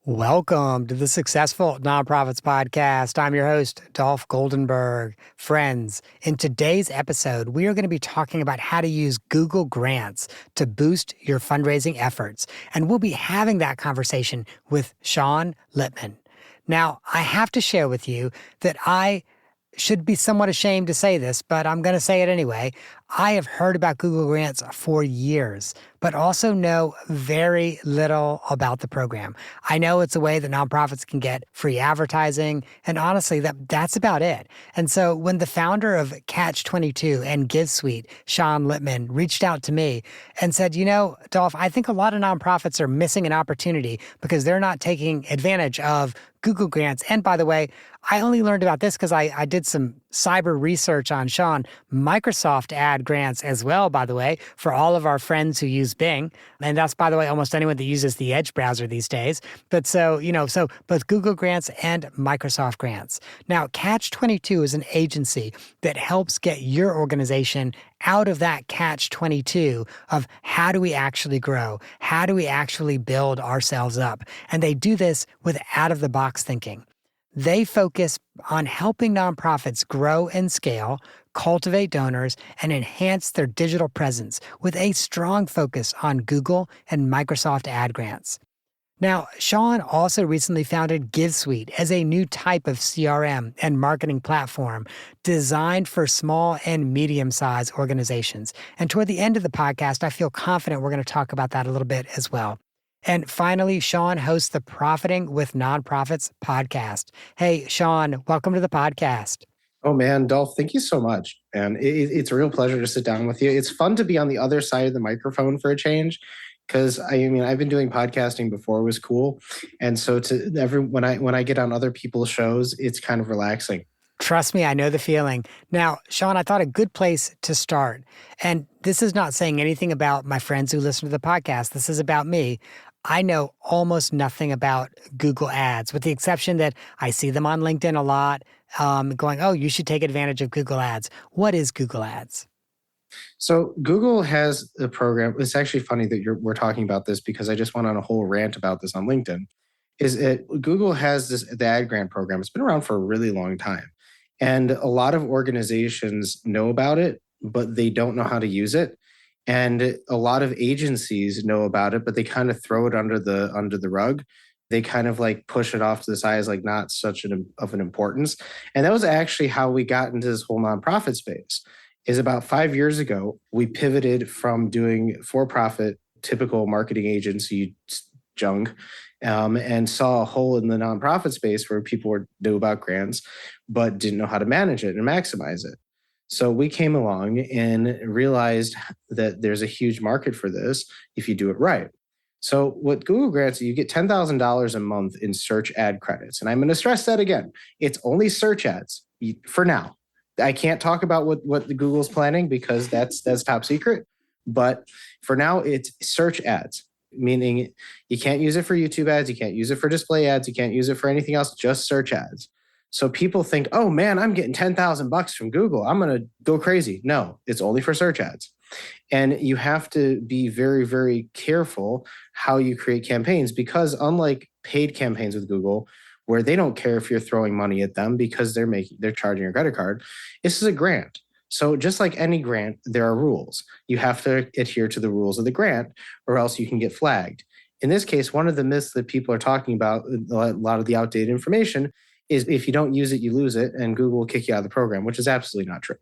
Welcome to the Successful Nonprofits Podcast. I'm your host, Dolph Goldenberg. Friends, in today's episode, we are going to be talking about how to use Google Grants to boost your fundraising efforts. And we'll be having that conversation with Sean Littman. Now, I have to share with you that I should be somewhat ashamed to say this, but I'm going to say it anyway. I have heard about Google Grants for years, but also know very little about the program. I know it's a way that nonprofits can get free advertising, and honestly, that's about it. And so when the founder of Catch 22 and GiveSuite, Sean Littman, reached out to me and said, Dolph, I think a lot of nonprofits are missing an opportunity because they're not taking advantage of Google Grants. And by the way, I only learned about this because I did some cyber research on Sean. Microsoft ad grants as well, by the way, for all of our friends who use Bing. And that's, by the way, almost anyone that uses the Edge browser these days. But so both Google grants and Microsoft grants. Now, Catch 22 is an agency that helps get your organization out of that Catch 22 of how do we actually grow? How do we actually build ourselves up? And they do this with out-of-the-box thinking. They focus on helping nonprofits grow and scale, cultivate donors, and enhance their digital presence with a strong focus on Google and Microsoft ad grants. Now, Sean also recently founded GiveSuite as a new type of CRM and marketing platform designed for small and medium-sized organizations. And toward the end of the podcast, I feel confident we're going to talk about that a little bit as well. And finally, Sean hosts the Profiting with Nonprofits podcast. Hey, Sean, welcome to the podcast. Oh man, Dolph, thank you so much. And it's a real pleasure to sit down with you. It's fun to be on the other side of the microphone for a change, because I've been doing podcasting before it was cool. And so when I get on other people's shows, it's kind of relaxing. Trust me, I know the feeling. Now, Sean, I thought a good place to start, and this is not saying anything about my friends who listen to the podcast. This is about me. I know almost nothing about Google Ads, with the exception that I see them on LinkedIn a lot, going, oh, you should take advantage of Google Ads. What is Google Ads? So Google has a program. It's actually funny that we're talking about this because I just went on a whole rant about this on LinkedIn. Google has the ad grant program. It's been around for a really long time. And a lot of organizations know about it, but they don't know how to use it. And a lot of agencies know about it, but they kind of throw it under the rug. They kind of like push it off to the side as like not such of an importance. And that was actually how we got into this whole nonprofit space. Is about 5 years ago, we pivoted from doing for-profit, typical marketing agency junk, and saw a hole in the nonprofit space where people knew about grants, but didn't know how to manage it and maximize it. So we came along and realized that there's a huge market for this if you do it right. So what Google grants, you get $10,000 a month in search ad credits. And I'm going to stress that again. It's only search ads for now. I can't talk about what the Google's planning because that's top secret. But for now, it's search ads, meaning you can't use it for YouTube ads. You can't use it for display ads. You can't use it for anything else, just search ads. So people think, oh man, I'm getting $10,000 from Google. I'm going to go crazy. No, it's only for search ads. And you have to be very, very careful how you create campaigns, because unlike paid campaigns with Google, where they don't care if you're throwing money at them because they're charging your credit card, this is a grant. So just like any grant, there are rules. You have to adhere to the rules of the grant or else you can get flagged. In this case, one of the myths that people are talking about, a lot of the outdated information, is if you don't use it, you lose it, and Google will kick you out of the program, which is absolutely not true.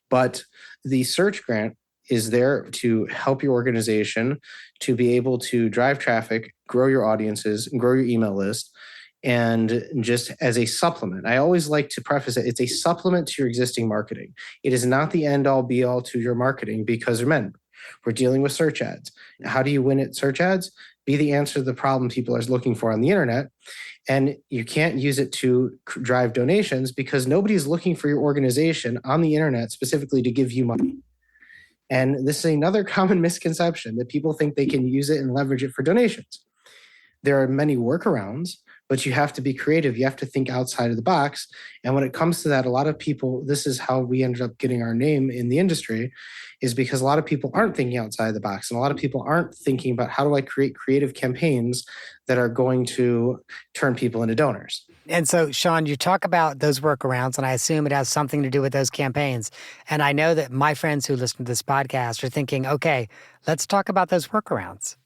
But the search grant is there to help your organization to be able to drive traffic, grow your audiences, and grow your email list, and just as a supplement. I always like to preface it, it's a supplement to your existing marketing. It is not the end-all be-all to your marketing, because remember, we're dealing with search ads. How do you win at search ads? Be the answer to the problem people are looking for on the internet. And you can't use it to drive donations because nobody's looking for your organization on the internet specifically to give you money. And this is another common misconception, that people think they can use it and leverage it for donations. There are many workarounds, but you have to be creative. You have to think outside of the box. And when it comes to that, a lot of people, this is how we ended up getting our name in the industry, is because a lot of people aren't thinking outside the box. And a lot of people aren't thinking about how do I create creative campaigns that are going to turn people into donors. And so, Sean, you talk about those workarounds, and I assume it has something to do with those campaigns. And I know that my friends who listen to this podcast are thinking, okay, let's talk about those workarounds.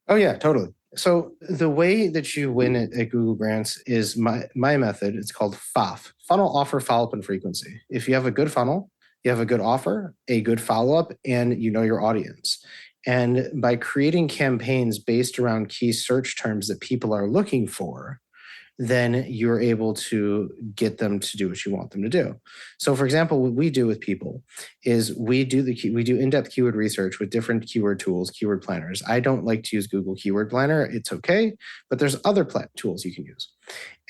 Oh, yeah, totally. So the way that you win at Google Grants is my method. It's called FOF, funnel, offer, follow-up, and frequency. If you have a good funnel, you have a good offer, a good follow-up, and you know your audience. And by creating campaigns based around key search terms that people are looking for, then you're able to get them to do what you want them to do. So, for example, what we do with people is we do in-depth keyword research with different keyword tools, keyword planners. I don't like to use Google Keyword Planner. It's okay, but there's other tools you can use.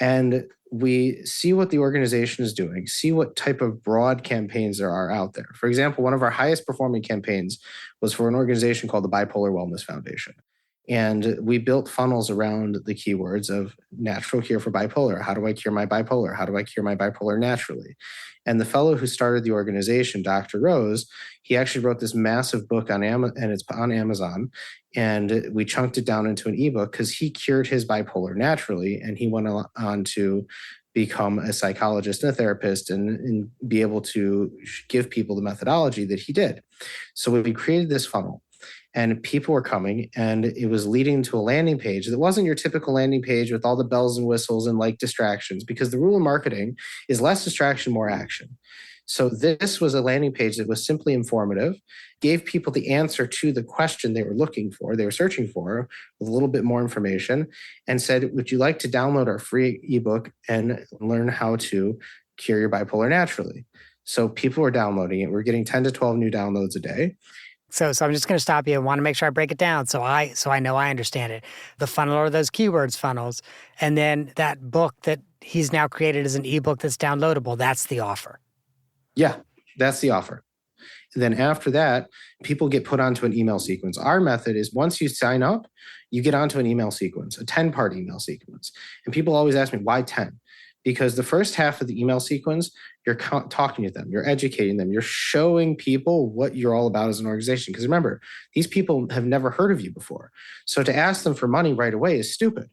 And we see what the organization is doing, see what type of broad campaigns there are out there. For example, one of our highest performing campaigns was for an organization called the Bipolar Wellness Foundation. And we built funnels around the keywords of natural cure for bipolar. How do I cure my bipolar? How do I cure my bipolar naturally? And the fellow who started the organization, Dr. Rose, he actually wrote this massive book on Amazon, and it's on Amazon. And we chunked it down into an ebook because he cured his bipolar naturally. And he went on to become a psychologist and a therapist and be able to give people the methodology that he did. So we created this funnel. And people were coming, and it was leading to a landing page that wasn't your typical landing page with all the bells and whistles and like distractions, because the rule of marketing is less distraction, more action. So this was a landing page that was simply informative, gave people the answer to the question they were looking for, they were searching for, with a little bit more information, and said, would you like to download our free ebook and learn how to cure your bipolar naturally? So people were downloading it. We're getting 10 to 12 new downloads a day. So I'm just going to stop you. I want to make sure I break it down so I know I understand it. The funnel are those keywords funnels, and then that book that he's now created as an ebook that's downloadable. That's the offer. Yeah, that's the offer. And then after that, people get put onto an email sequence. Our method is once you sign up, you get onto an email sequence, a 10-part email sequence. And people always ask me, why 10? Because the first half of the email sequence, you're talking to them, you're educating them, you're showing people what you're all about as an organization. Because remember, these people have never heard of you before. So to ask them for money right away is stupid.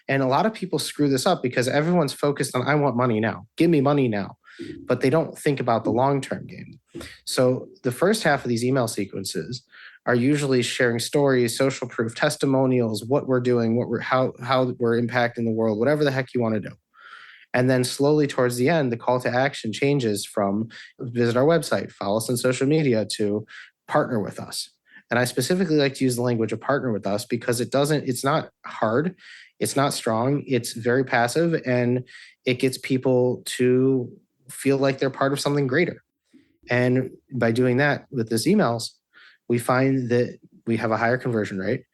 And a lot of people screw this up because everyone's focused on, I want money now, give me money now. But they don't think about the long-term game. So the first half of these email sequences are usually sharing stories, social proof, testimonials, what we're doing, how we're impacting the world, whatever the heck you want to do. And then slowly towards the end, the call to action changes from visit our website, follow us on social media, to partner with us. And I specifically like to use the language of partner with us because it's not hard, it's not strong, it's very passive, and it gets people to feel like they're part of something greater. And by doing that with these emails, we find that we have a higher conversion rate.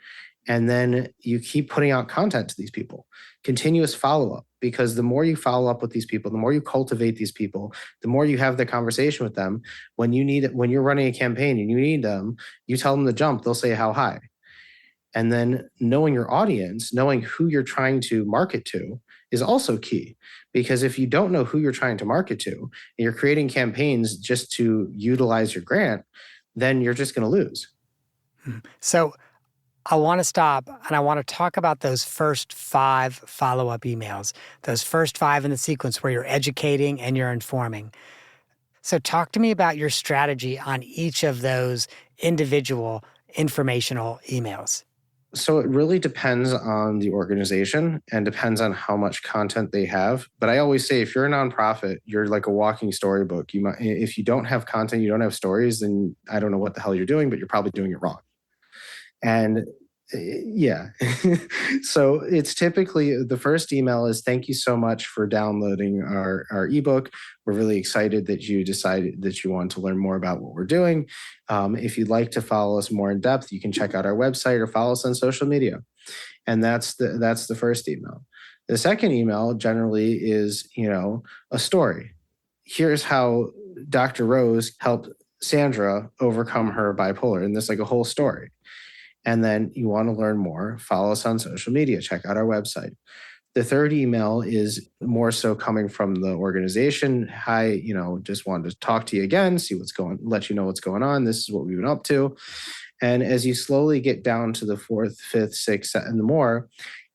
And then you keep putting out content to these people, continuous follow-up, because the more you follow up with these people, the more you cultivate these people, the more you have the conversation with them. When you're running a campaign and you need them, you tell them to jump, they'll say how high. And then knowing your audience, knowing who you're trying to market to is also key. Because if you don't know who you're trying to market to, and you're creating campaigns just to utilize your grant, then you're just going to lose. So I want to stop and I want to talk about those first 5 follow-up emails, those first 5 in the sequence where you're educating and you're informing. So talk to me about your strategy on each of those individual informational emails. So it really depends on the organization and depends on how much content they have. But I always say, if you're a nonprofit, you're like a walking storybook. If you don't have content, you don't have stories, then I don't know what the hell you're doing, but you're probably doing it wrong. And yeah, so it's typically the first email is, thank you so much for downloading our ebook. We're really excited that you decided that you want to learn more about what we're doing. If you'd like to follow us more in depth, you can check out our website or follow us on social media. And that's the first email. The second email generally is, a story. Here's how Dr. Rose helped Sandra overcome her bipolar. And there's like a whole story. And then you want to learn more, follow us on social media, check out our website. The third email is more so coming from the organization. Hi, just wanted to talk to you again, let you know what's going on. This is what we've been up to. And as you slowly get down to the fourth, fifth, sixth, and the more,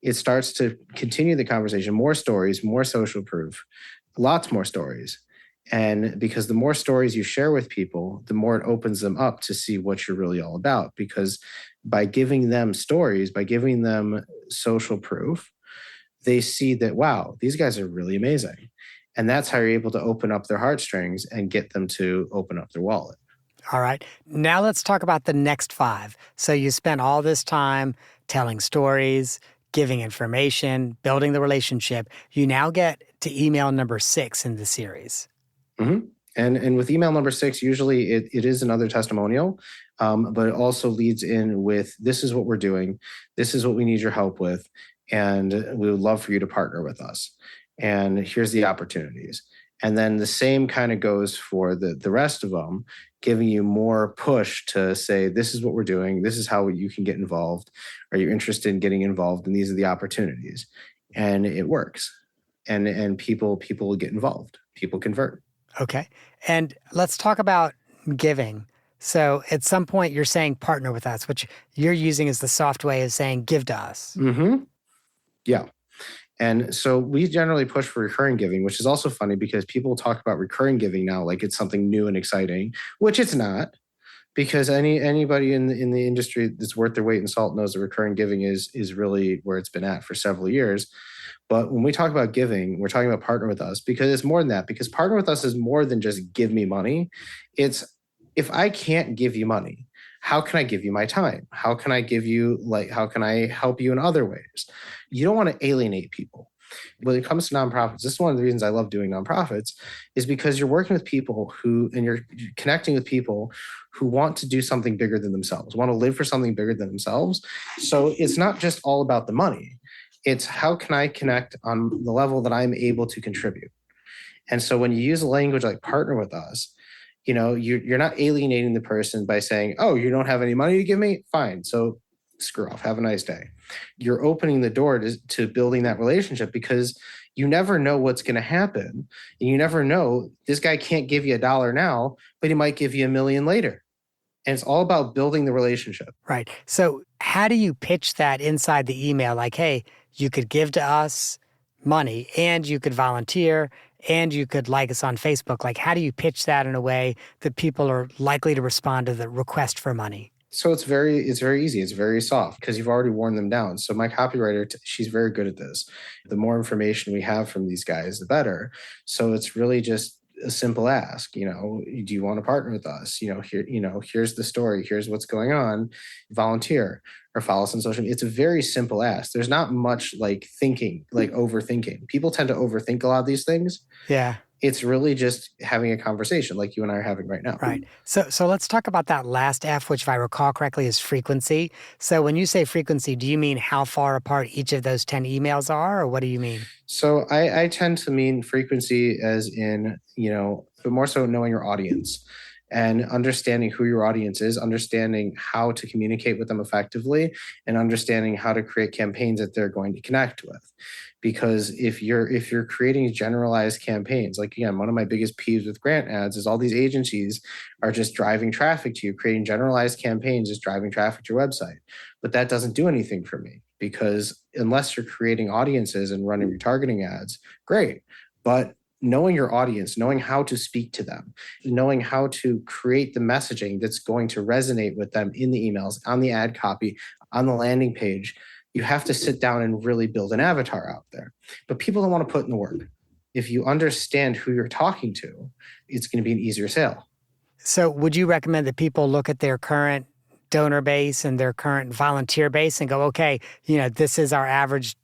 it starts to continue the conversation, more stories, more social proof, lots more stories. And because the more stories you share with people, the more it opens them up to see what you're really all about. Because by giving them stories, by giving them social proof, they see that, wow, these guys are really amazing. And that's how you're able to open up their heartstrings and get them to open up their wallet. All right. Now let's talk about the next 5. So you spent all this time telling stories, giving information, building the relationship. You now get to email number 6 in the series. Mm-hmm. And with email number 6, usually it is another testimonial, but it also leads in with, this is what we're doing. This is what we need your help with. And we would love for you to partner with us. And here's the opportunities. And then the same kind of goes for the rest of them, giving you more push to say, this is what we're doing. This is how you can get involved. Are you interested in getting involved? And these are the opportunities. And it works. And people will get involved. People convert. Okay. And let's talk about giving. So at some point you're saying partner with us, which you're using as the soft way of saying give to us. Mm-hmm. Yeah. And so we generally push for recurring giving, which is also funny because people talk about recurring giving now like it's something new and exciting, which it's not, because anybody in the industry that's worth their weight in salt knows that recurring giving is really where it's been at for several years. But when we talk about giving, we're talking about partner with us, because it's more than that, because partner with us is more than just give me money. It's, if I can't give you money, how can I give you my time? How can I how can I help you in other ways? You don't want to alienate people. When it comes to nonprofits, this is one of the reasons I love doing nonprofits, is because you're working with people and you're connecting with people who want to do something bigger than themselves, want to live for something bigger than themselves. So it's not just all about the money. It's how can I connect on the level that I'm able to contribute? And so when you use a language like partner with us, you're not alienating the person by saying, oh, you don't have any money to give me? Fine. So screw off. Have a nice day. You're opening the door to building that relationship, because you never know what's going to happen. And you never know, this guy can't give you $1 now, but he might give you $1 million later. And it's all about building the relationship. Right. So how do you pitch that inside the email? Like, hey, you could give to us money and you could volunteer and you could like us on Facebook. Like, how do you pitch that in a way that people are likely to respond to the request for money? So it's very easy. It's very soft because you've already worn them down. So my copywriter, she's very good at this. The more information we have from these guys, the better. So it's really just a simple ask, do you want to partner with us? Here's the story. Here's what's going on. Volunteer or follow us on social media. It's a very simple ask. There's not much like thinking, like overthinking. People tend to overthink a lot of these things. Yeah. It's really just having a conversation like you and I are having right now. Right. So let's talk about that last F, which if I recall correctly is frequency. So when you say frequency, do you mean how far apart each of those 10 emails are, or what do you mean? So I tend to mean frequency as in, but more so knowing your audience and understanding who your audience is, understanding how to communicate with them effectively, and understanding how to create campaigns that they're going to connect with. Because if you're creating generalized campaigns, like again, one of my biggest peeves with grant ads is all these agencies are just driving traffic to you, creating generalized campaigns, just driving traffic to your website. But that doesn't do anything for me, because unless you're creating audiences and running retargeting ads, great. But knowing your audience, knowing how to speak to them, knowing how to create the messaging that's going to resonate with them in the emails, on the ad copy, on the landing page, you have to sit down and really build an avatar out there. But people don't want to put in the work. If you understand who you're talking to, it's going to be an easier sale. So would you recommend that people look at their current donor base and their current volunteer base and go, okay, this is our average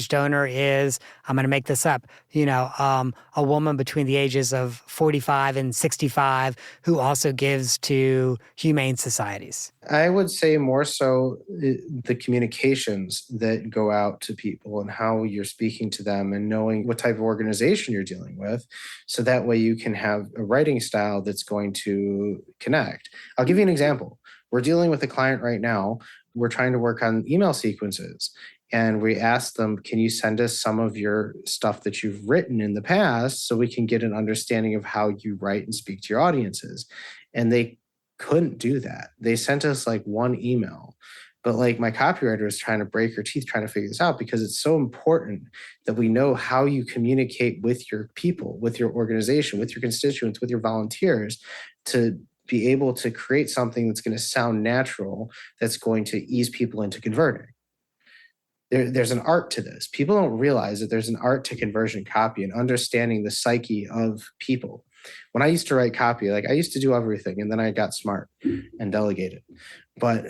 donor is, I'm going to make this up, a woman between the ages of 45 and 65 who also gives to humane societies? I would say more so the communications that go out to people and how you're speaking to them and knowing what type of organization you're dealing with. So that way you can have a writing style that's going to connect. I'll give you an example. We're dealing with a client right now we're trying to work on email sequences. And we asked them, can you send us some of your stuff that you've written in the past so we can get an understanding of how you write and speak to your audiences? And they couldn't do that. They sent us like one email. But like my copywriter was trying to break her teeth trying to figure this out, because it's so important that we know how you communicate with your people, with your organization, with your constituents, with your volunteers, to be able to create something that's going to sound natural, that's going to ease people into converting. There's an art to this. People don't realize that there's an art to conversion copy and understanding the psyche of people. When I used to write copy, like I used to do everything, and then I got smart and delegated. But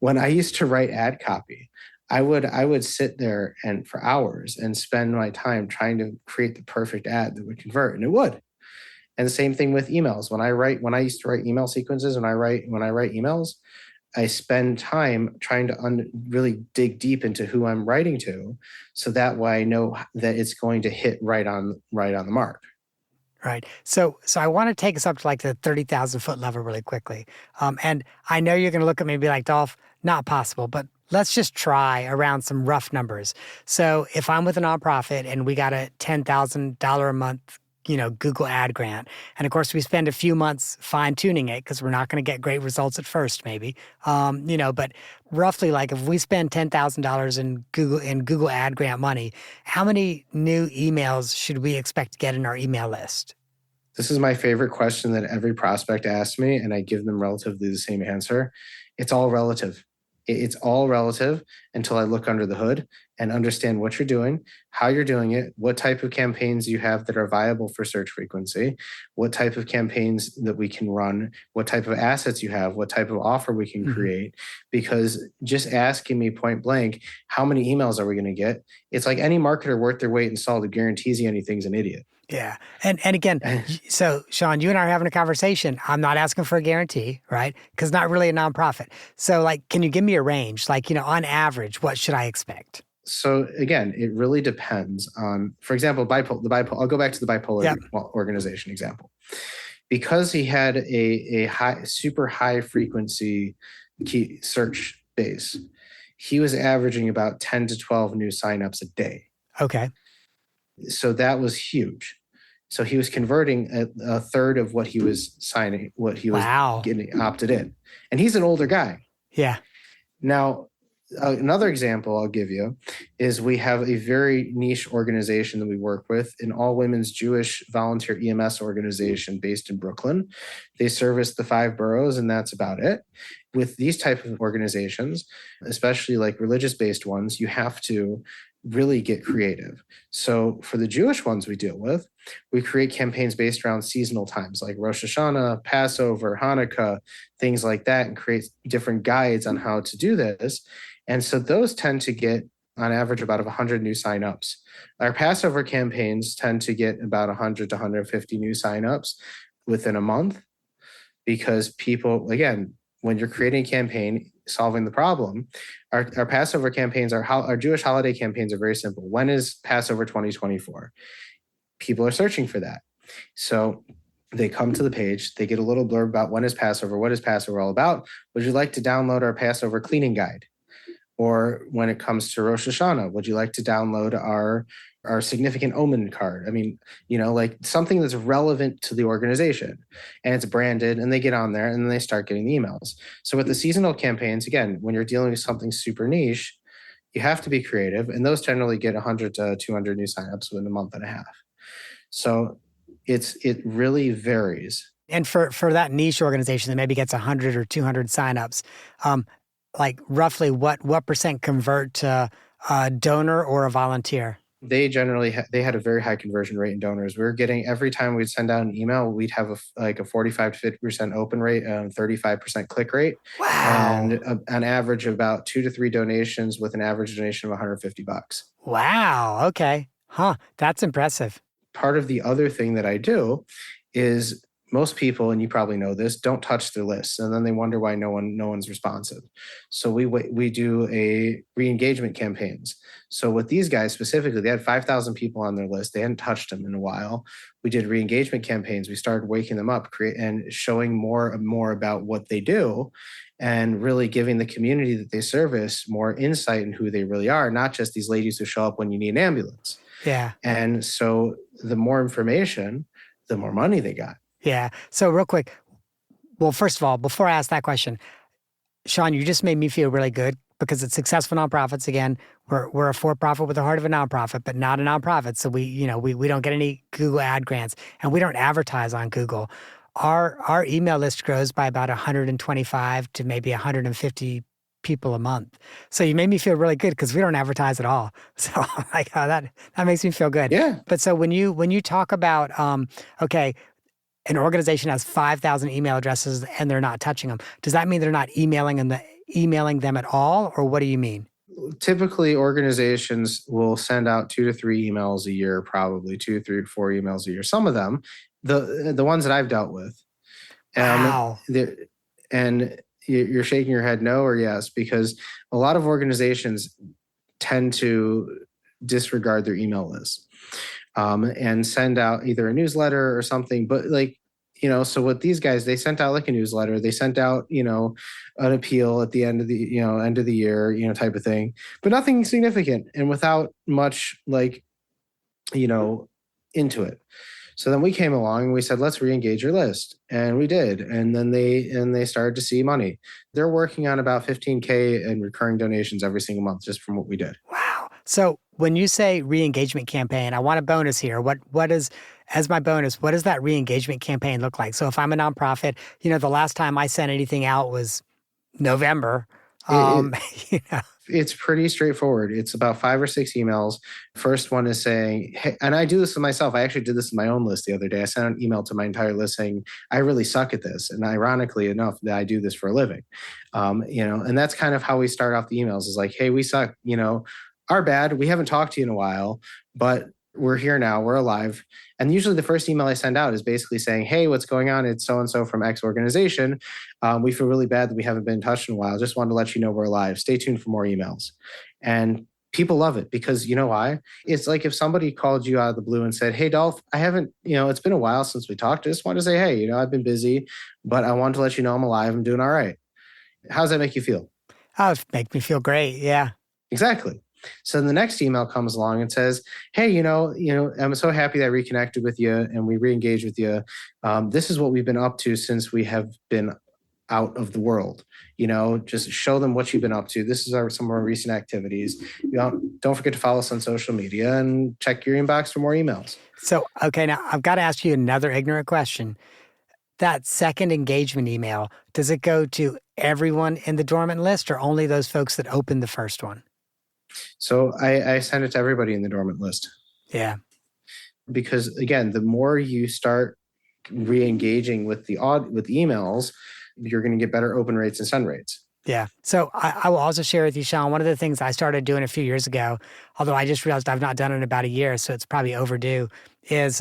when I used to write ad copy, I would sit there and for hours and spend my time trying to create the perfect ad that would convert, and it would. And the same thing with emails. When I used to write email sequences, when I write emails, I spend time trying to really dig deep into who I'm writing to, so that way I know that it's going to hit right on the mark. Right. So I want to take us up to like the 30,000 foot level really quickly. And I know you're going to look at me and be like, Dolph, not possible, but let's just try around some rough numbers. So if I'm with a nonprofit and we got a $10,000 a month, Google ad grant, and of course we spend a few months fine tuning it because we're not going to get great results at first, maybe, but roughly, like if we spend $10,000 in Google ad grant money, how many new emails should we expect to get in our email list? This is my favorite question that every prospect asks me, and I give them relatively the same answer. It's all relative. It's all relative until I look under the hood and understand what you're doing, how you're doing it, what type of campaigns you have that are viable for search frequency, what type of campaigns that we can run, what type of assets you have, what type of offer we can create. Because just asking me point blank, how many emails are we going to get? It's like any marketer worth their weight in salt who guarantees you anything's an idiot. Yeah. And again, so Sean, you and I are having a conversation. I'm not asking for a guarantee, right? Because not really a nonprofit. So like, can you give me a range? Like, on average, what should I expect? So again, it really depends on, for example, I'll go back to the bipolar organization example. Because he had a super high frequency key search base, he was averaging about 10 to 12 new signups a day. Okay. So that was huge. So he was converting a third of what he was signing, what he was getting opted in. And he's an older guy. Yeah. Now, another example I'll give you is we have a very niche organization that we work with, an all-women's Jewish volunteer EMS organization based in Brooklyn. They service the 5 boroughs, and that's about it. With these type of organizations, especially like religious-based ones, you have to really get creative. So for the Jewish ones we deal with, we create campaigns based around seasonal times like Rosh Hashanah, Passover, Hanukkah, things like that, and create different guides on how to do this. And so those tend to get, on average, about 100 new signups. Our Passover campaigns tend to get about 100 to 150 new signups within a month, because people, again, when you're creating a campaign, solving the problem, our Passover campaigns, our Jewish holiday campaigns are very simple. When is Passover 2024? People are searching for that. So they come to the page, they get a little blurb about when is Passover, what is Passover all about? Would you like to download our Passover cleaning guide? Or when it comes to Rosh Hashanah, would you like to download our significant omen card? I mean, like something that's relevant to the organization, and it's branded, and they get on there and then they start getting the emails. So with the seasonal campaigns, again, when you're dealing with something super niche, you have to be creative, and those generally get 100 to 200 new signups within a month and a half. So it really varies. And for that niche organization that maybe gets 100 or 200 signups, like roughly what percent convert to a donor or a volunteer? They generally they had a very high conversion rate in donors. We were getting, every time we'd send out an email, we'd have a 45 to 50% open rate, 35% click rate. Wow. And on average about 2 to 3 donations with an average donation of $150. Wow. Okay. Huh. That's impressive. Part of the other thing that I do is most people, and you probably know this, don't touch their lists, and then they wonder why no one's responsive. So we do a re-engagement campaigns. So with these guys specifically, they had 5,000 people on their list. They hadn't touched them in a while. We did re-engagement campaigns. We started waking them up, and showing more and more about what they do, and really giving the community that they service more insight in who they really are, not just these ladies who show up when you need an ambulance. Yeah. And so the more information, the more money they got. Yeah. So real quick, well, first of all, before I ask that question, Sean, you just made me feel really good because it's successful nonprofits. Again, we're a for-profit with the heart of a nonprofit, but not a nonprofit. So we don't get any Google ad grants, and we don't advertise on Google. Our email list grows by about 125 to maybe 150 people a month. So you made me feel really good because we don't advertise at all. So I'm like, oh, that makes me feel good. Yeah. But so when you talk about okay, an organization has 5,000 email addresses and they're not touching them, does that mean they're not emailing them at all, or what do you mean? Typically, organizations will send out 2 to 3 emails a year, probably 2, 3, 4 emails a year. Some of them, the ones that I've dealt with, Wow. and you're shaking your head no or yes, because a lot of organizations tend to disregard their email list, and send out either a newsletter or something. But so with these guys, they sent out like a newsletter. They sent out, an appeal at the end of the, end of the year, type of thing, but nothing significant and without much into it. So then we came along and we said, let's re-engage your list. And we did. And then they started to see money. They're working on about 15K in recurring donations every single month just from what we did. Wow. So when you say re-engagement campaign, I want a bonus here. What is, as my bonus, what does that re-engagement campaign look like? So if I'm a nonprofit, the last time I sent anything out was November. It's pretty straightforward. It's about 5 or 6 emails. First one is saying, hey, and I do this to myself. I actually did this in my own list the other day. I sent an email to my entire list saying, I really suck at this. And ironically enough, that I do this for a living. And that's kind of how we start off the emails is like, hey, we suck, our bad. We haven't talked to you in a while, but we're here now. We're alive. And usually the first email I send out is basically saying, hey, what's going on? It's so-and-so from X organization. We feel really bad that we haven't been in touch in a while. Just wanted to let you know we're alive. Stay tuned for more emails. And people love it because you know why? It's like if somebody called you out of the blue and said, hey, Dolph, I haven't, it's been a while since we talked. I just wanted to say, hey, I've been busy, but I wanted to let you know I'm alive. I'm doing all right. How does that make you feel? Oh, it makes me feel great. Yeah. Exactly. So the next email comes along and says, hey, I'm so happy that I reconnected with you and we re-engaged with you. This is what we've been up to since we have been out of the world. Just show them what you've been up to. This is some of our recent activities. Don't forget to follow us on social media and check your inbox for more emails. So, okay, now I've got to ask you another ignorant question. That second engagement email, does it go to everyone in the dormant list or only those folks that opened the first one? So I send it to everybody in the dormant list. Yeah. Because again, the more you start re-engaging with the emails, you're going to get better open rates and send rates. Yeah. So I will also share with you, Sean, one of the things I started doing a few years ago, although I just realized I've not done it in about a year, so it's probably overdue, is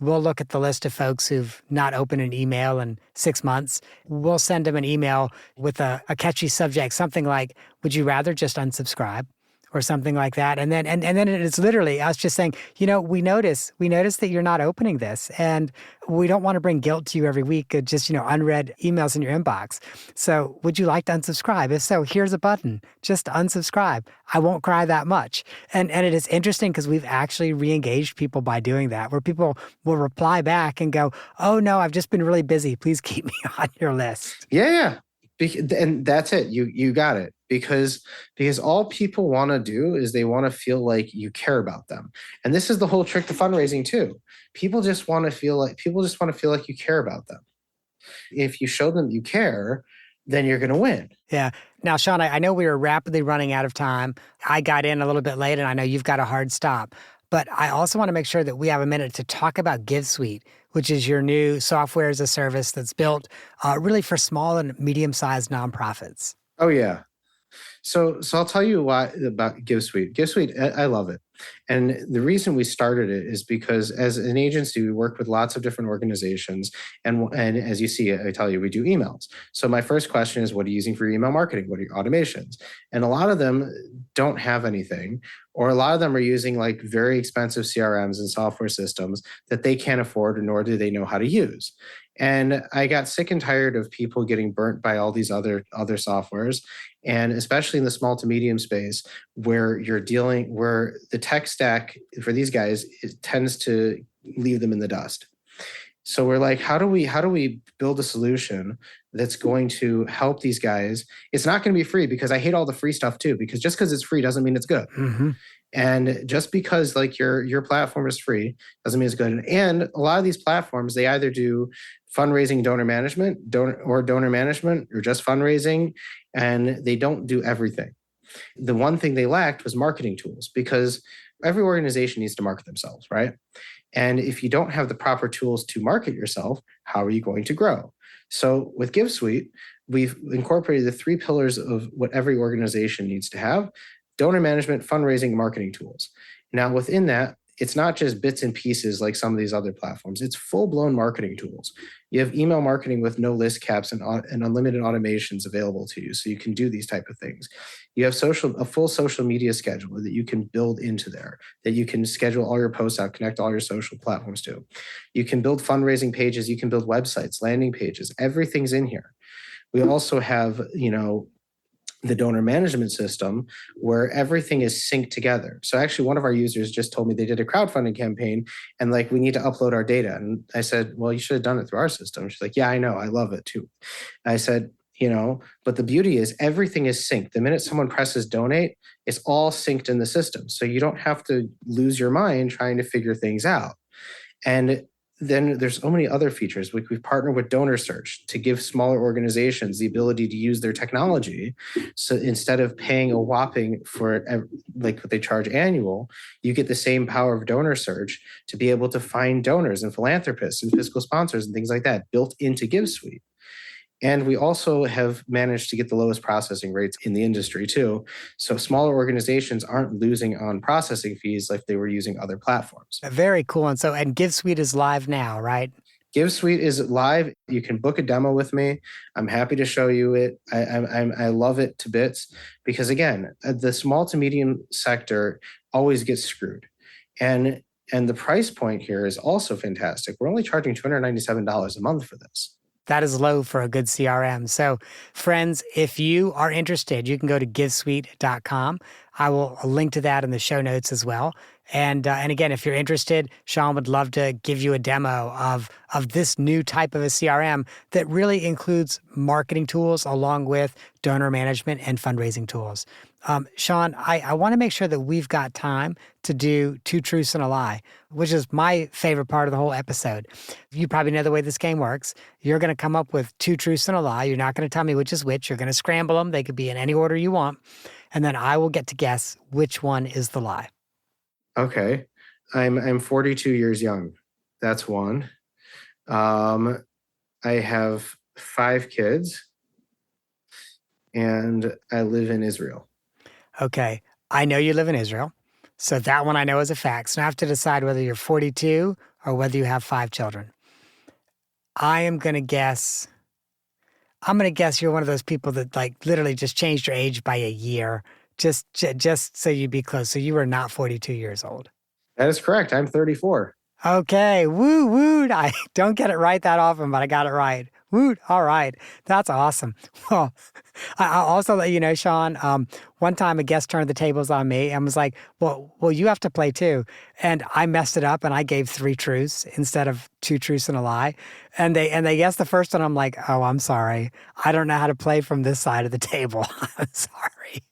we'll look at the list of folks who've not opened an email in 6 months. We'll send them an email with a catchy subject, something like, would you rather just unsubscribe? Or something like that. And then it's literally us just saying, we notice that you're not opening this. And we don't want to bring guilt to you every week of just, unread emails in your inbox. So would you like to unsubscribe? If so, here's a button. Just unsubscribe. I won't cry that much. And it is interesting because we've actually re-engaged people by doing that, where people will reply back and go, oh no, I've just been really busy. Please keep me on your list. Yeah. And that's it. You got it. Because all people want to do is they want to feel like you care about them. And this is the whole trick to fundraising too. People just want to feel like you care about them. If you show them you care, then you're going to win. Yeah. Now, Sean, I know we are rapidly running out of time. I got in a little bit late and I know you've got a hard stop. But I also want to make sure that we have a minute to talk about GiveSuite, which is your new software as a service that's built really for small and medium-sized nonprofits. Oh, yeah. So I'll tell you why about GiveSuite. GiveSuite, I love it. And the reason we started it is because as an agency, we work with lots of different organizations. And as you see, I tell you, we do emails. So my first question is, what are you using for your email marketing? What are your automations? And a lot of them don't have anything, or a lot of them are using like very expensive CRMs and software systems that they can't afford, nor do they know how to use. And I got sick and tired of people getting burnt by all these other softwares, and especially in the small to medium space where where the tech stack for these guys tends to leave them in the dust. So we're like, how do we build a solution that's going to help these guys? It's not going to be free, because I hate all the free stuff too, because just because it's free doesn't mean it's good. Mm-hmm. And just because like your platform is free doesn't mean it's good. And a lot of these platforms, they either do fundraising, donor management, or just fundraising, and they don't do everything. The one thing they lacked was marketing tools, because every organization needs to market themselves, right? And if you don't have the proper tools to market yourself, how are you going to grow? So with GiveSuite, we've incorporated the 3 pillars of what every organization needs to have: donor management, fundraising, marketing tools. Now, within that, it's not just bits and pieces like some of these other platforms. It's full-blown marketing tools. You have email marketing with no list caps and unlimited automations available to you, so you can do these type of things. You have a full social media schedule that you can build into there, that you can schedule all your posts out, connect all your social platforms to. You can build fundraising pages, you can build websites, landing pages, everything's in here. We also have, the donor management system where everything is synced together. So actually one of our users just told me they did a crowdfunding campaign and like, we need to upload our data. And I said, well, you should have done it through our system. She's like, yeah, I know. I love it too. I said, but the beauty is everything is synced. The minute someone presses donate, it's all synced in the system. So you don't have to lose your mind trying to figure things out. And then there's so many other features. We've partnered with Donor Search to give smaller organizations the ability to use their technology. So instead of paying a whopping for like what they charge annual, you get the same power of Donor Search to be able to find donors and philanthropists and fiscal sponsors and things like that built into GiveSuite. And we also have managed to get the lowest processing rates in the industry too. So smaller organizations aren't losing on processing fees like they were using other platforms. Very cool. And GiveSuite is live now, right? GiveSuite is live. You can book a demo with me. I'm happy to show you it. I love it to bits, because again, the small to medium sector always gets screwed. And the price point here is also fantastic. We're only charging $297 a month for this. That is low for a good CRM. So friends, if you are interested, you can go to givesuite.com. I will link to that in the show notes as well. And again, if you're interested, Sean would love to give you a demo of this new type of a CRM that really includes marketing tools along with donor management and fundraising tools. Sean, I want to make sure that we've got time to do 2 truths and a lie, which is my favorite part of the whole episode. You probably know the way this game works. You're going to come up with 2 truths and a lie. You're not going to tell me which is which. You're going to scramble them. They could be in any order you want. And then I will get to guess which one is the lie. Okay. I'm 42 years young. That's one. I have 5 kids, and I live in Israel. Okay. I know you live in Israel. So that one I know is a fact. So I have to decide whether you're 42 or whether you have 5 children. I'm going to guess you're one of those people that like literally just changed your age by a year just so you'd be close. So you are not 42 years old. That is correct. I'm 34. Okay. Woo. I don't get it right that often, but I got it right. Woo. All right. That's awesome. Well, I'll also let you know, Sean, one time a guest turned the tables on me and was like, well, you have to play too. And I messed it up and I gave 3 truths instead of 2 truths and a lie. And they guessed the first one. I'm like, oh, I'm sorry. I don't know how to play from this side of the table. I'm sorry.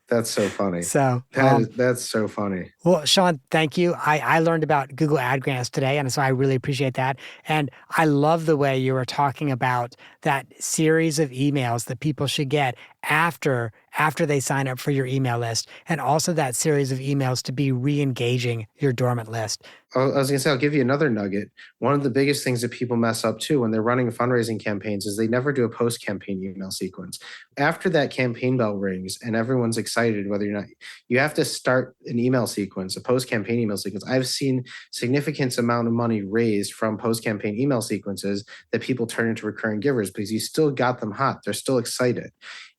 That's so funny. So that's so funny. Well, Sean, thank you. I learned about Google Ad Grants today, and so I really appreciate that. And I love the way you were talking about that series of emails that people should get after after they sign up for your email list, and also that series of emails to be re-engaging your dormant list. I was going to say, I'll give you another nugget. One of the biggest things that people mess up too when they're running fundraising campaigns is they never do a post campaign email sequence. After that campaign bell rings and everyone's excited, whether you're not, you have to start an email sequence, a post campaign email sequence. I've seen significant amount of money raised from post campaign email sequences that people turn into recurring givers because you still got them hot. They're still excited.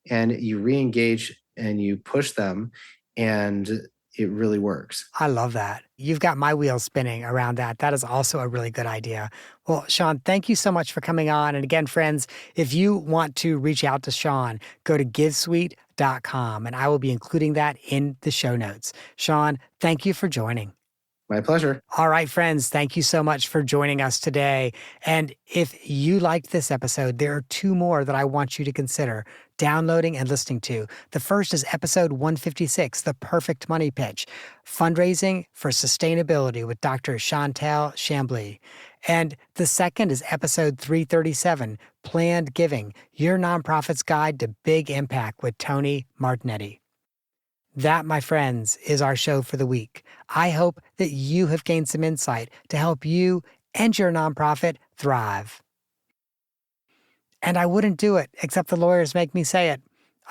And you re engage and you push them. And it really works. I love that. You've got my wheels spinning around that. That is also a really good idea. Well, Sean, thank you so much for coming on. And again, friends, if you want to reach out to Sean, go to givesweet.com and I will be including that in the show notes. Sean, thank you for joining. My pleasure. All right, friends, thank you so much for joining us today. And if you liked this episode, there are 2 more that I want you to consider downloading and listening to. The first is episode 156, The Perfect Money Pitch, Fundraising for Sustainability with Dr. Chantel Chambly. And the second is episode 337, Planned Giving, Your Nonprofit's Guide to Big Impact with Tony Martignetti. That, my friends, is our show for the week. I hope that you have gained some insight to help you and your nonprofit thrive. And I wouldn't do it, except the lawyers make me say it.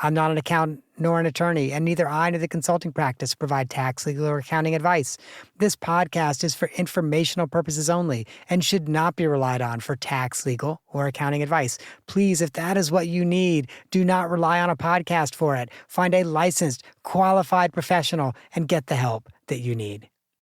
I'm not an accountant nor an attorney, and neither I nor the consulting practice provide tax, legal, or accounting advice. This podcast is for informational purposes only and should not be relied on for tax, legal, or accounting advice. Please, if that is what you need, do not rely on a podcast for it. Find a licensed, qualified professional and get the help that you need.